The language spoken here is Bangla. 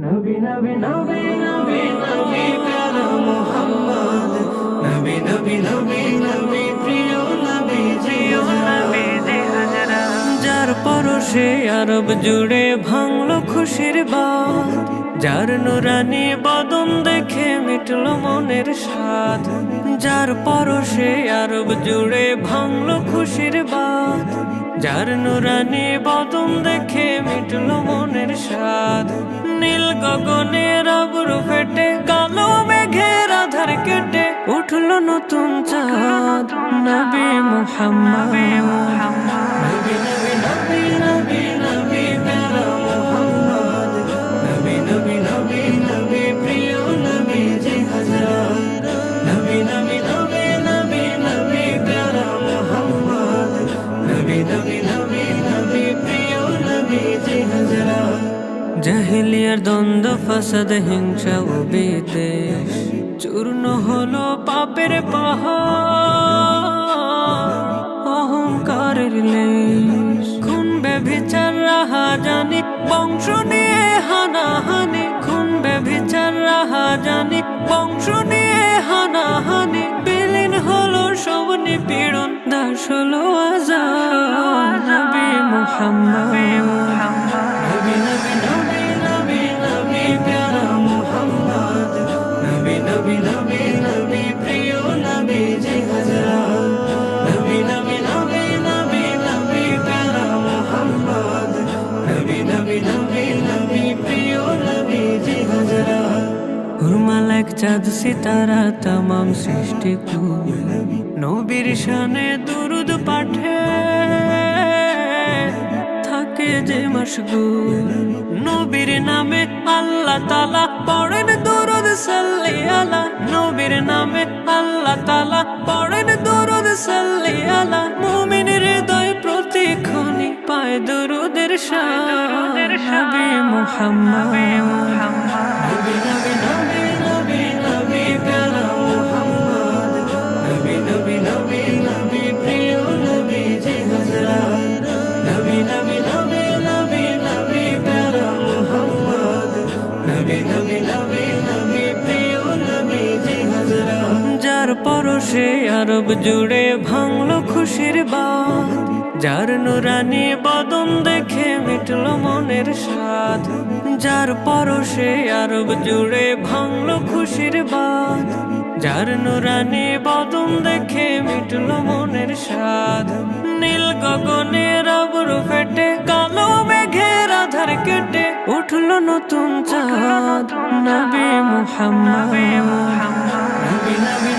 নবী নবী নবী নবী নবী প্যারা মুহাম্মদ, নবী নবী নবী নবী প্রিয় নবী প্রিয় নবী জি হাজরা। যার পরশে আরব জুড়ে ভাঙলো খুশির বাঁধ, যার নুরানি বদন দেখে মিটল মনের স্বাদ। যার পরশে আরব জুড়ে ভাঙলো খুশির বাঁধ, যার নুরানি বদন দেখে মিটল মনের স্বাদ। নীল গগনের আবরু ফেটে কালো মেঘের আধার কেটে উঠল নতুন চাঁদ, নবী মুহাম্মদ। নবী নবী নবী নবী নবী প্যারা মুহাম্মদ, নবী নবী নবী নবী প্রিয় নবী জি হাজরা। নবী নবী নবী নবী নবী প্যারা মুহাম্মদ, নবী নবী নবী নবী প্রিয় নবী জি হাজরা। জাহিলিয়ার দ্বন্দ্ব ফাসাদ হিংসা ও বিদ্বেষ চূর্ণ হলো পাপের পাহাড়, অহংকারের লেশ। খুন ব্যভিচার রাহাজানি বংশ নিয়ে হানাহানি, খুন ব্যভিচার রাহাজানি বংশ নিয়ে হানাহানি। বিলীন হলো সব নিপীড়ন, দাস হলো আজাদ, নবী মুহাম্মদ। নবী নবী নবী নবী নবী প্যারা মুহাম্মদ, নবী নবী নবী নবী প্রিয় নবী জি হাজরা। নবী নবী নবী নবী নবী প্যারা মুহাম্মদ, নবী নবী নবী নবী প্রিয় নবী জি হাজরা। হুরমালাক চাঁদ সিতারা তামাম সৃষ্টি কুল, নবীর শানে দুরুদ পাঠে থাকে যে মশগুল। নবীর নামে আল্লাহ তাআলা পড়েন দুরুদ সাল্লি আলা, নবীর নামে আল্লাহ তাআলা পড়েন দুরুদ সাল্লি আলা। মুমিনের হৃদয় প্রতিক্ষণে পায় দুরুদের শান, নবী মুহাম্মদ। নবী নবী নবী নবী নবী প্যারা মুহাম্মদ, নবী নবী নবী নবী প্রিয় নবী জি হাজরা। নবী নবী নবী নবী নবী প্যারা মুহাম্মদ, নবী নবী নবী নবী প্রিয় নবী জি হাজরা। যার পরশে আরব জুড়ে ভাঙলো খুশির বাঁধ, যার নুরানি বদন দেখে মিটল মনের স্বাদ। যার পরশে আরব জুড়ে ভাঙলো খুশির বাঁধ, যার নুরানি বদন দেখে মিটল মনের স্বাদ। নীল গগনের আবরু ফেটে কালো মেঘের আধার কেটে উঠল নতুন চাঁদ, নবী মুহাম্মদ। নবী নবী